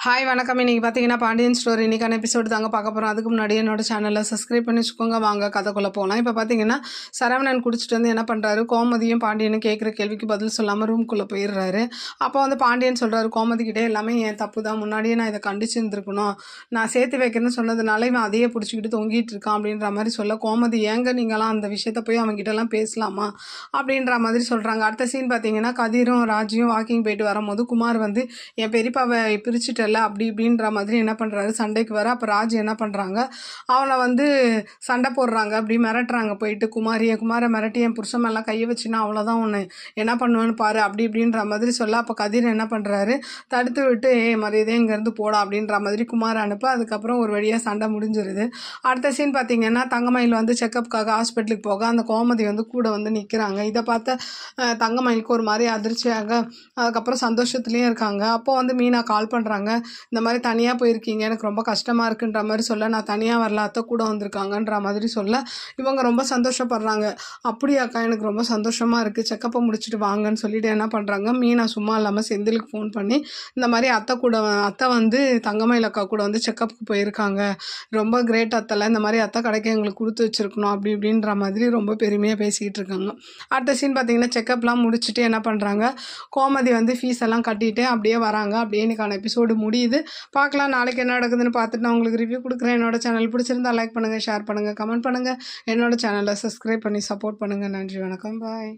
Hi வணக்கம். இன்றைக்கி பார்த்தீங்கன்னா பாண்டியன் ஸ்டோரி இன்றைக்கான எபிசோடு தாங்க பார்க்க போகிறோம். அதுக்கு முன்னாடி என்னோட சேனலில் சப்ஸ்கிரைப் பண்ணி வச்சுக்கோங்க. வாங்க கதைக்குள்ளே போகலாம். இப்போ பார்த்தீங்கன்னா சரவணன் குடிச்சிட்டு வந்து என்ன பண்ணுறாரு, கோமதியும் பாண்டியனும் கேட்குற கேள்விக்கு பதில் சொல்லாமல் ரூம்குள்ளே போயிடுறாரு. அப்போ வந்து பாண்டியன் சொல்கிறாரு, கோமதிக்கிட்டே எல்லாமே என் தப்பு தான், முன்னாடியே நான் இதை கண்டிச்சிருந்துருக்கணும், நான் சேர்த்து வைக்கிறேன்னு சொன்னதுனால இவன் அதையே பிடிச்சிக்கிட்டு தொங்கிட்டு இருக்கான் அப்படின்ற மாதிரி சொல்ல, கோமதி ஏங்க நீங்களாம் அந்த விஷயத்த போய் அவங்ககிட்டலாம் பேசலாமா அப்படின்ற மாதிரி சொல்கிறாங்க. அடுத்த சீன் பார்த்தீங்கன்னா கதிரும் ராஜியும் வாக்கிங் போயிட்டு வரும்போது குமார் வந்து என் பெரியப்பாவை பிரிச்சுட்டு அப்படி இப்படின்ற மாதிரி என்ன பண்ணுறாரு, சண்டைக்கு வர. அப்போ ராஜ் என்ன பண்ணுறாங்க, அவனை வந்து சண்டை போடுறாங்க, அப்படி மிரட்டுறாங்க போயிட்டு குமாரை மிரட்டி என் புருஷன் மேலாம் கையை வச்சுன்னா அவ்வளோதான் ஒன்று என்ன பண்ணுவேன்னு பாரு அப்படி இப்படின்ற மாதிரி சொல்ல. அப்போ கதிர் என்ன பண்ணுறாரு, தடுத்து விட்டு மரியாதை இங்கேருந்து போடா அப்படின்ற மாதிரி குமார் அனுப்ப. அதுக்கப்புறம் ஒரு வழியாக சண்டை முடிஞ்சிருது. அடுத்த சீன் பார்த்தீங்கன்னா தங்கமயில் வந்து செக்கப்புக்காக ஹாஸ்பிட்டலுக்கு போக அந்த கோமதி வந்து கூட வந்து நிற்கிறாங்க. இதை பார்த்த தங்கமயிலுக்கு ஒரு மாதிரி அதிர்ச்சியாக, அதுக்கப்புறம் சந்தோஷத்துலேயும் இருக்காங்க. அப்போ வந்து மீனா கால் பண்ணுறாங்க, இந்த மாதிரி தனியாக போயிருக்கீங்க, எனக்கு ரொம்ப கஷ்டமாக இருக்குன்ற மாதிரி சொல்ல, நான் தனியாக வரல, அத்தை கூட வந்திருக்காங்கன்ற மாதிரி சொல்ல இவங்க ரொம்ப சந்தோஷப்படுறாங்க. அப்படியாக்கா, எனக்கு ரொம்ப சந்தோஷமாக இருக்குது, செக்கப்பை முடிச்சுட்டு வாங்கன்னு சொல்லிட்டு என்ன பண்ணுறாங்க, மீனா சும்மா இல்லாமல் செந்திலுக்கு ஃபோன் பண்ணி இந்த மாதிரி அத்தை வந்து தங்கமயில் அக்கா கூட வந்து செக்கப்புக்கு போயிருக்காங்க, ரொம்ப கிரேட் அத்தைல, இந்த மாதிரி அத்தை கடைக்கு எங்களுக்கு கொடுத்து வச்சுருக்கணும் அப்படி இப்படின்ற மாதிரி ரொம்ப பெருமையாக பேசிக்கிட்டு இருக்காங்க. அடுத்த சீன் பார்த்தீங்கன்னா செக்கப்லாம் முடிச்சுட்டு என்ன பண்ணுறாங்க, கோமதி வந்து ஃபீஸ் எல்லாம் கட்டிட்டு அப்படியே வராங்க. அப்படியே இன்னைக்கான எபிசோடு முடியுது. பார்க்கலாம் நாளைக்கு என்ன நடக்குதுன்னு பார்த்துட்டு நான் உங்களுக்கு ரிவ்யூ கொடுக்குறேன். என்னோட சேனல் பிடிச்சிருந்தா லைக் பண்ணுங்கள், ஷேர் பண்ணுங்கள், கமெண்ட் பண்ணுங்கள். என்னோட சேனலை சப்ஸ்கிரைப் பண்ணி சப்போர்ட் பண்ணுங்கள். நன்றி, வணக்கம், பாய்.